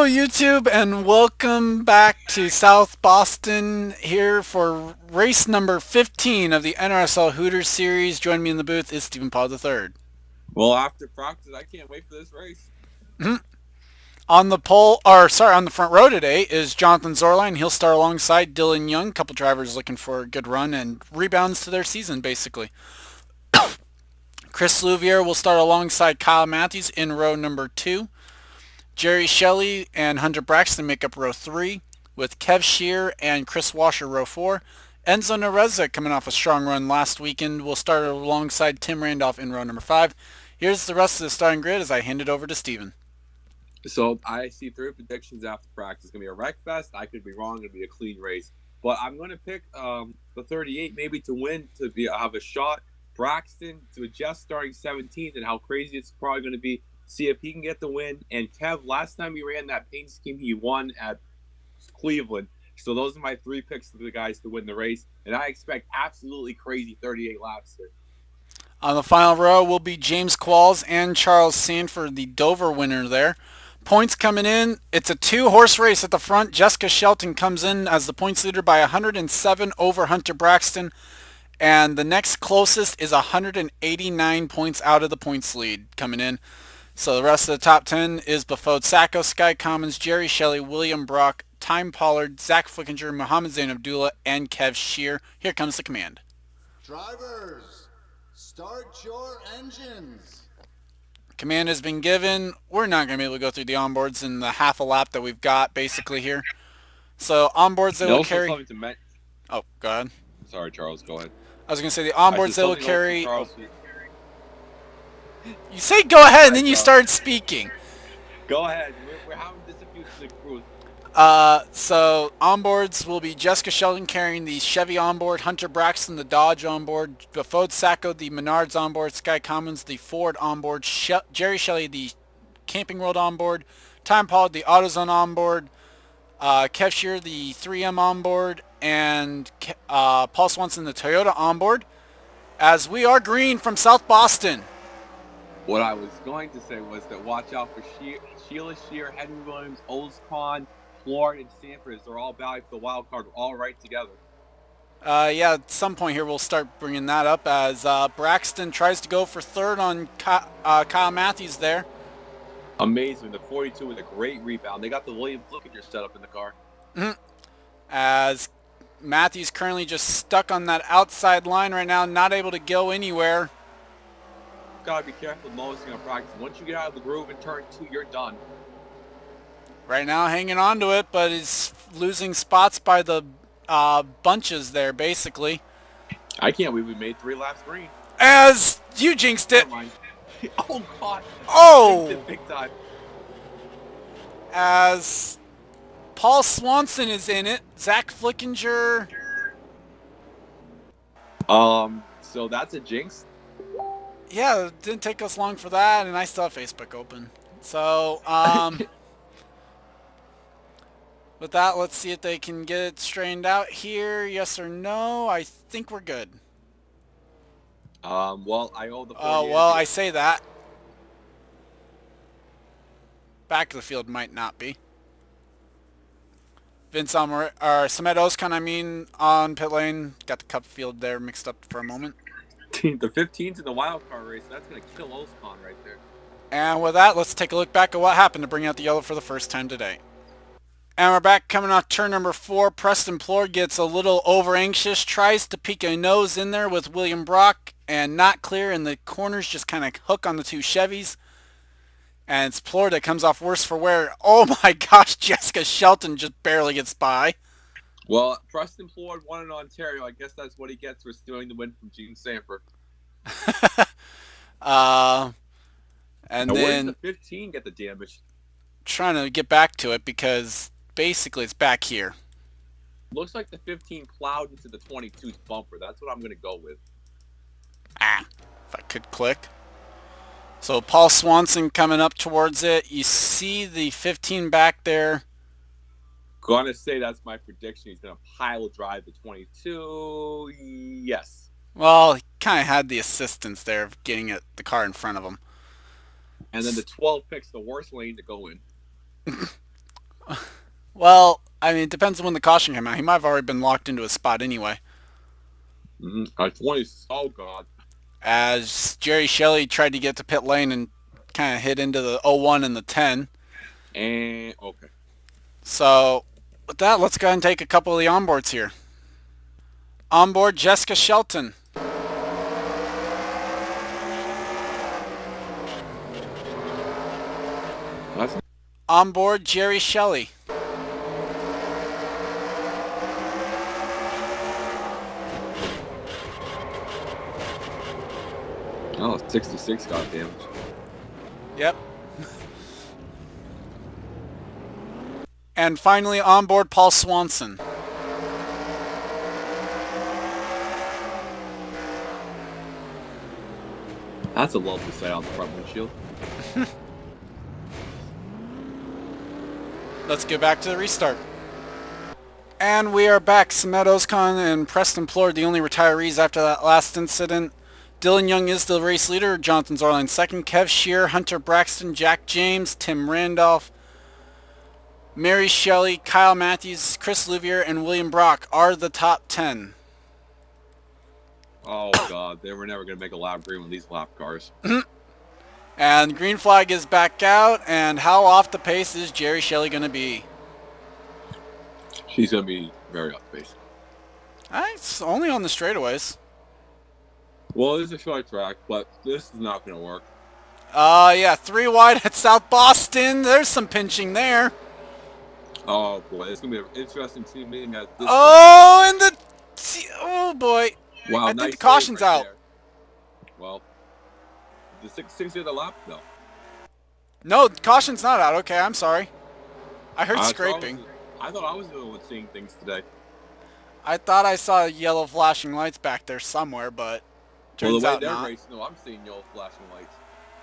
Hello, YouTube, and welcome back to South Boston here for race number 15 of the NRSL Hooters series. Joining me in the booth is Stephen Paul III. Well, after practice, I can't wait for this race. On the front row today is Jonathan Zorline. He'll start alongside Dylan Young. Couple drivers looking for a good run and rebounds to their season, basically. Chris Louvier will start alongside Kyle Matthews in row number 2. Jerry Shelley and Hunter Braxton make up row 3, with Kev Shear and Chris Washer row 4. Enzo Nereza, coming off a strong run last weekend, will start alongside Tim Randolph in row number 5. Here's the rest of the starting grid as I hand it over to Steven. So I see three predictions after practice. It's going to be a wreck fest. I could be wrong. It's going to be a clean race. But I'm going to pick the 38 maybe to win, have a shot. Braxton to adjust starting 17th and how crazy it's probably going to be. See if he can get the win. And Kev, last time he ran that paint scheme, he won at Cleveland. So those are my three picks for the guys to win the race. And I expect absolutely crazy 38 laps here. On the final row will be James Qualls and Charles Sanford, the Dover winner there. Points coming in, it's a two-horse race at the front. Jessica Shelton comes in as the points leader by 107 over Hunter Braxton. And the next closest is 189 points out of the points lead coming in. So the rest of the top 10 is Bafode Sacco, Sky Commons, Jerry Shelley, William Brock, Time Pollard, Zach Flickinger, Mohammed Zain Abdullah, and Kev Shear. Here comes the command. Drivers, start your engines. Command has been given. We're not going to be able to go through the onboards in the half a lap that we've got basically here. So onboards they will Also, carry. something to mention. Oh, go ahead. Sorry, Charles. Go ahead. I was going to say the I onboards said they will something else to carry. Charles. You say go ahead and Hi, then you Charles. start speaking. Go ahead. We're having disputes in the crew. So onboards will be Jessica Sheldon carrying the Chevy onboard, Hunter Braxton the Dodge onboard, Bafode Sacco the Menards onboard, Sky Commons the Ford onboard, Jerry Shelley the Camping World onboard, Time Pollard the AutoZone onboard, Kev Shear the 3M onboard, and Paul Swanson the Toyota onboard. As we are green from South Boston. What I was going to say was that watch out for Sheila Shear, Henry Williams, Oles Khan, Florida, and Stanford. They're all valued for the wild card. We're all right together. Yeah, at some point here we'll start bringing that up as Braxton tries to go for third on Kyle Matthews there. Amazing. The 42 with a great rebound. They got the William Flickinger set up in the car. As Matthews currently just stuck on that outside line right now, not able to go anywhere. Gotta be careful with mosing on practice. Once you get out of the groove in turn 2, you're done. Right now hanging on to it, but is losing spots by the bunches there, basically. I can't believe we made 3 laps green. As you jinxed it. Never mind. Oh, God. Oh! Jinxed it big time. As Paul Swanson is in it. Zach Flickinger. So that's a jinx. Yeah, it didn't take us long for that, and I still have Facebook open. So, with that, let's see if they can get it straightened out here. Yes or no? I think we're good. Well, I owe the 48. Oh, well, I say that. Back to the field might not be. Vince Samet Oskan, on pit lane. Got the cup field there mixed up for a moment. The 15's in the wild card race. That's going to kill Oscon right there. And with that, let's take a look back at what happened to bring out the yellow for the first time today. And we're back coming off turn number 4. Preston Plord gets a little over anxious, tries to peek a nose in there with William Brock, and not clear, and the corners just kind of hook on the two Chevys. And it's Plord that comes off worse for wear. Oh my gosh, Jessica Shelton just barely gets by. Well, Preston Plord won in Ontario. I guess that's what he gets for stealing the win from Gene Sanford. And now, where then does the 15 get the damage? trying to get back to it because basically it's back here. Looks like the 15 plowed into the 22's bumper. That's what I'm going to go with. If I could click. So Paul Swanson coming up towards it. You see the 15 back there. Gonna say that's my prediction. He's going to pile drive the 22. Yes. Well, he kind of had the assistance there of getting the car in front of him. And then the 12 picks the worst lane to go in. Well, I mean, it depends on when the caution came out. He might have already been locked into a spot anyway. At 20, oh god. As Jerry Shelley tried to get to pit lane and kind of hit into the 01 and the 10. And okay. So, with that, let's go ahead and take a couple of the onboards here. Onboard, Jessica Shelton. That's Onboard, Jerry Shelley. oh 66 got damaged. Yep. And finally, onboard, Paul Swanson. That's a lovely sight on the front windshield. Let's get back to the restart. And we are back. Samet Ozkan and Preston Plord, the only retirees after that last incident. Dylan Young is the race leader. Jonathan Zorline second. Kev Shear, Hunter Braxton, Jack James, Tim Randolph, Mary Shelley, Kyle Matthews, Chris Louvier, and William Brock are the top 10. Oh god, they were never gonna make a lap green with these lap cars. And green flag is back out. And how off the pace is Jerry Shelley going to be? She's gonna be very off base. It's only on the straightaways. Well, it's a short track, but this is not gonna work. Yeah, 3 wide at South Boston. There's some pinching there. Oh boy, it's gonna be an interesting team meeting at this. Oh, and the... Oh, boy. Wow, I nice think the caution's save right out. there. Well, the 6 of the lap though. No, caution's not out. Okay, I'm sorry. I heard I thought scraping. I thought I was the one seeing things today. I thought I saw yellow flashing lights back there somewhere, but Well, turns the way out they're not. racing, no, I'm seeing yellow flashing lights.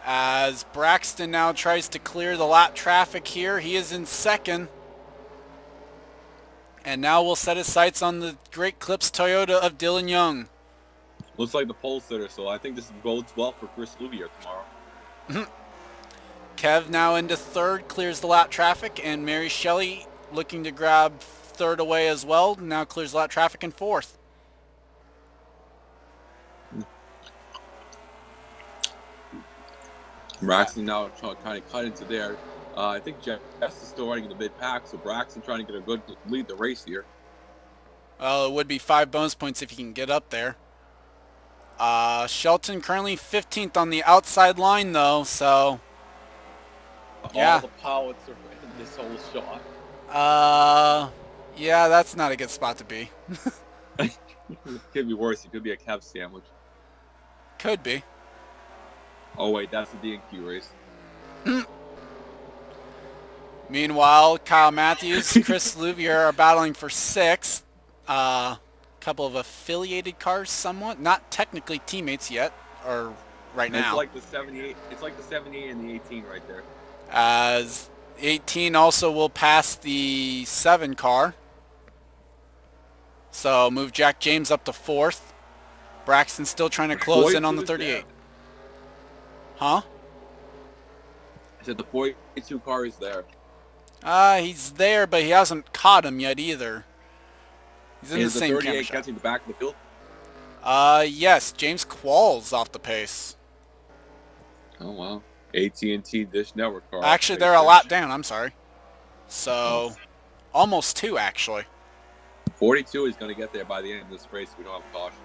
As Braxton now tries to clear the lap traffic here. He is in second. And now we'll set his sights on the Great Clips Toyota of Dylan Young. Looks like the pole sitter, so I think this bodes well for Chris Louvier tomorrow. Kev now into third, clears the lap traffic, and Mary Shelley looking to grab third away as well. Now clears lap traffic in fourth. Braxton now trying to cut into there. I think Jess is still running in the mid pack, so Braxton trying to get a good lead the race here. Well, it would be 5 bonus points if he can get up there. Shelton currently 15th on the outside line, though, so... Yeah. All the pilots are in this whole shot. Yeah, that's not a good spot to be. Could be worse. It could be a Kev sandwich. Could be. Oh wait, that's the D&Q race. Meanwhile, Kyle Matthews, Chris Louvier are battling for 6th. Couple of affiliated cars somewhat. Not technically teammates yet, or right now. It's like the 78. It's like the 78 and the 18 right there. As 18 also will pass the 7 car. So move Jack James up to 4th. Braxton still trying to close in on the 38. Huh? I said the 42 car is there. He's there, but he hasn't caught him yet either. He's in the Is the same 38 camera shot. catching the back of the field? Yes, James Qualls off the pace. Oh wow. AT&T Dish Network car. Actually, they're a lap down. I'm sorry. So, almost 2 actually. 42 is going to get there by the end of this race. We don't have caution.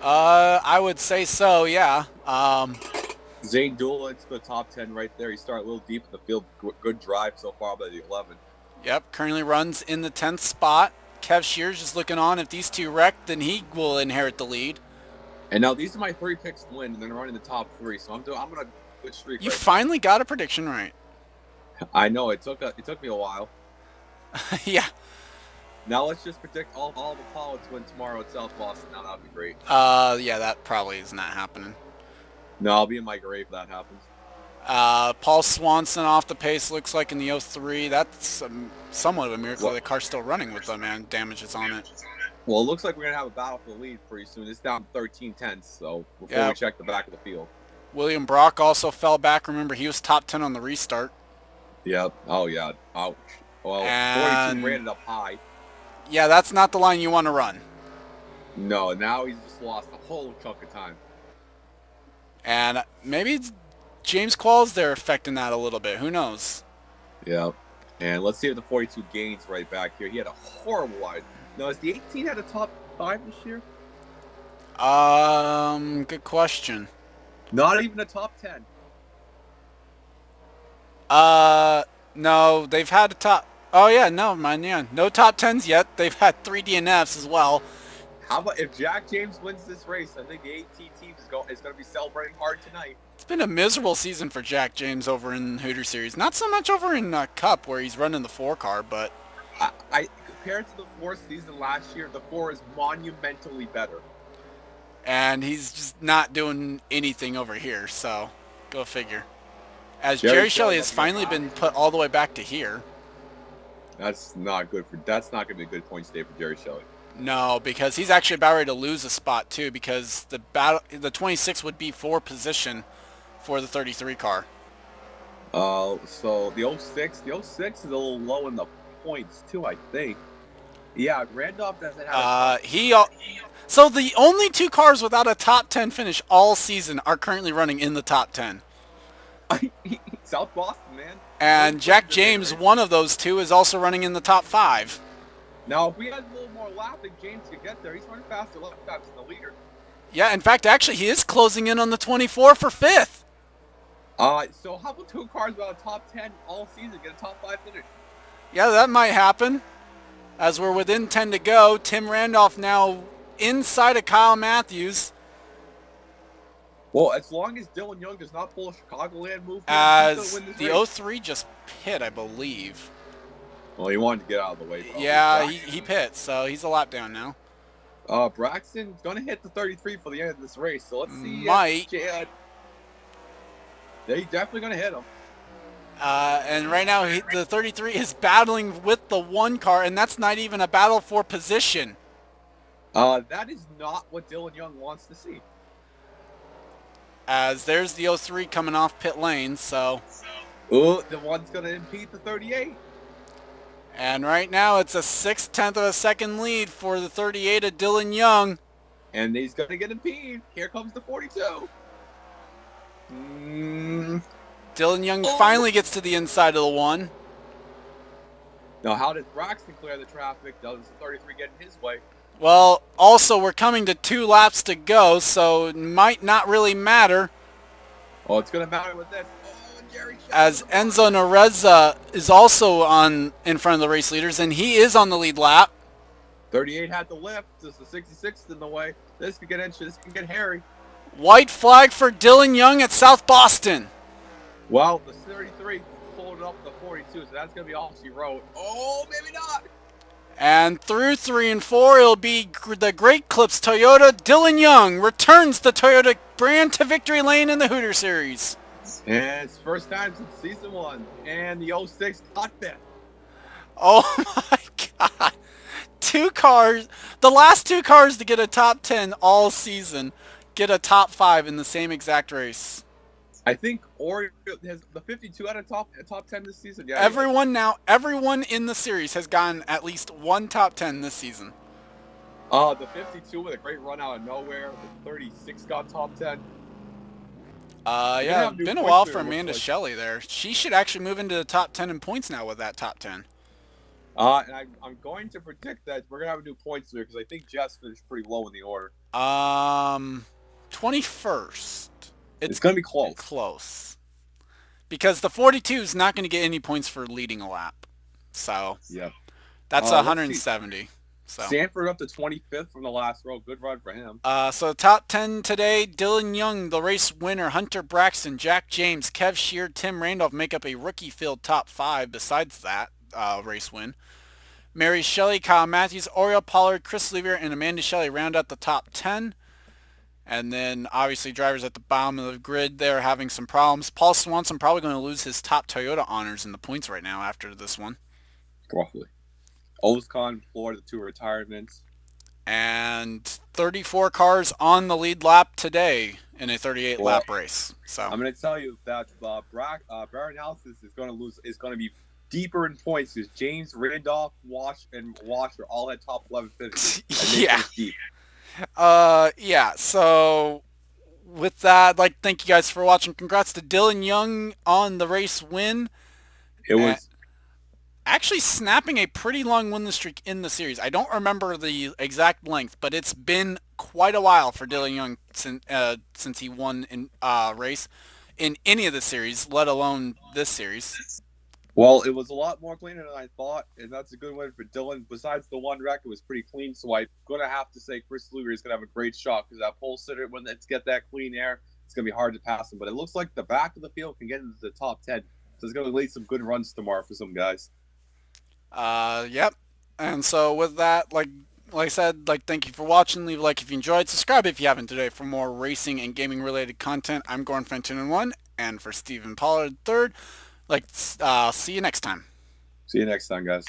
I would say so. Yeah. Zane Dula into the top 10 right there. He started a little deep in the field. Good drive so far by the 11. Yep. Currently runs in the 10th spot. Kev Shears just looking on. If these 2 wreck, then he will inherit the lead. And now these are my 3 picks to win, and then running the top 3. So I'm gonna good streak. You right finally got a prediction right. now. I know it took me a while. Yeah. Now let's just predict all the pilots win tomorrow at South Boston. Now that'd be great. Yeah, that probably is not happening. No, I'll be in my grave if that happens. Paul Swanson off the pace looks like in the 03. That's somewhat of a miracle. The car's still running with them and damages on it. Well, it looks like we're going to have a battle for the lead pretty soon. It's down 13 tenths, so before we check the back of the field. William Brock also fell back. Remember, he was top 10 on the restart. Yep. Oh, yeah. Ouch. Well, 42 And ran it up high. yeah, that's not the line you want to run. No, now he's just lost a whole chunk of time. And maybe James Qualls there affecting that a little bit. Who knows? Yeah. And let's see if the 42 gains right back here. He had a horrible line. No, has the 18 had a top 5 this year? Good question. Not even a top 10. No, they've had a top. Oh yeah, no, man, yeah, no top tens yet. They've had 3 DNFs as well. How about if Jack James wins this race? I think the 18 team is going to be celebrating hard tonight. It's been a miserable season for Jack James over in Hooters Series. Not so much over in Cup where he's running the 4 car, but I compared to the 4 season last year, the 4 is monumentally better. And he's just not doing anything over here. So go figure. As Jerry Shelley has finally been put all the way back to here. That's not good for. That's not going to be a good point stay for Jerry Shelley. No, because he's actually about ready to lose a spot too. Because the 26 would be for position for the 33 car. So the 06 is a little low in the points too, I think. Yeah, Randolph doesn't have. So the only 2 cars without a top 10 finish all season are currently running in the top 10. South Boston, man. And Jack James, one of those 2, is also running in the top 5. Now, if we had a little more lapping, James could get there. He's running faster lap times than the leader. Yeah, in fact, actually, he is closing in on the 24 for 5th. So how about 2 cars without a top 10 all season get a top 5 finish? Yeah, that might happen. As we're within 10 to go, Tim Randolph now inside of Kyle Matthews. Well, as long as Dylan Young does not pull a Chicagoland move, As the 03 just pit, I believe. Well, he wanted to get out of the way. Probably. Yeah, he pits, so he's a lap down now. Braxton's going to hit the 33 for the end of this race, so let's see. Might. Yeah, he's definitely going to hit him. And right now, the 33 is battling with the 1 car, and that's not even a battle for position. That is not what Dylan Young wants to see. As there's the 03 coming off pit lane, so. Oh, the one's going to impede the 38. And right now, it's a 6/10 of a second lead for the 38 of Dylan Young. And he's going to get impeded. Here comes the 42. Dylan Young finally gets to the inside of the 1. Now, how does Braxton clear the traffic? Does the 33 get in his way? Well, also, we're coming to 2 laps to go, so it might not really matter. Oh, it's going to matter with this. Jerry As Enzo Nareza is also in front of the race leaders, and he is on the lead lap. 38 had the lift. This is 66 in the way. This could get inches. This could get hairy. White flag for Dylan Young at South Boston. Well, the 33 pulled up the 42, so that's going to be all she wrote. Oh, maybe not. And through 3 and 4, it'll be the Great Clips Toyota. Dylan Young returns the Toyota brand to victory lane in the Hooter Series. And it's first time since season 1. And the 06 got 5th. Oh my God. 2 cars, the last 2 cars to get a top 10 all season, get a top 5 in the same exact race. I think Oreo has the 52 out of top 10 this season. Yeah. Everyone in the series has gotten at least 1 top 10 this season. The 52 with a great run out of nowhere. The 36 got top 10. Yeah, been a while for Amanda Shelley there. She should actually move into the top 10 in points now with that top 10. And I'm going to predict that we're going to have a new points there because I think Jess finished pretty low in the order. 21st. It's going to be close. Close. Because the 42 is not going to get any points for leading a lap. So, yeah, that's 170. So. Sanford up to 25th from the last row. Good run for him. So top 10 today, Dylan Young, the race winner, Hunter Braxton, Jack James, Kev Shear, Tim Randolph make up a rookie field top 5 besides that race win. Mary Shelley, Kyle Matthews, Oriel Pollard, Chris Levier, and Amanda Shelley round out the top 10. And then obviously drivers at the bottom of the grid there having some problems. Paul Swanson probably going to lose his top Toyota honors in the points right now after this one. Roughly. Ozcon, Florida, the 2 retirements. And 34 cars on the lead lap today in a 38-lap race. So I'm going to tell you that Baron House is going to be deeper in points because James, Randolph, Washer all had top 11 finishes, and they Yeah. finished deep. Yeah. So with that, like, thank you guys for watching. Congrats to Dylan Young on the race win. It Uh, was Actually snapping a pretty long winless streak in the series. I don't remember the exact length, but it's been quite a while for Dylan Young since he won in race in any of the series, let alone this series. Well, it was a lot more cleaner than I thought, and that's a good win for Dylan. Besides the one wreck, it was pretty clean, so I'm going to have to say Chris Luger is going to have a great shot because that pole sitter, when it's get that clean air, it's going to be hard to pass him. But it looks like the back of the field can get into the top 10, so it's going to lead some good runs tomorrow for some guys. Yep. And so with that, like I said, like, thank you for watching. Leave a like if you enjoyed. Subscribe if you haven't today for more racing and gaming related content. I'm Gordon Fenton 1, and for Stephen Pollard 3rd. See you next time. See you next time, guys.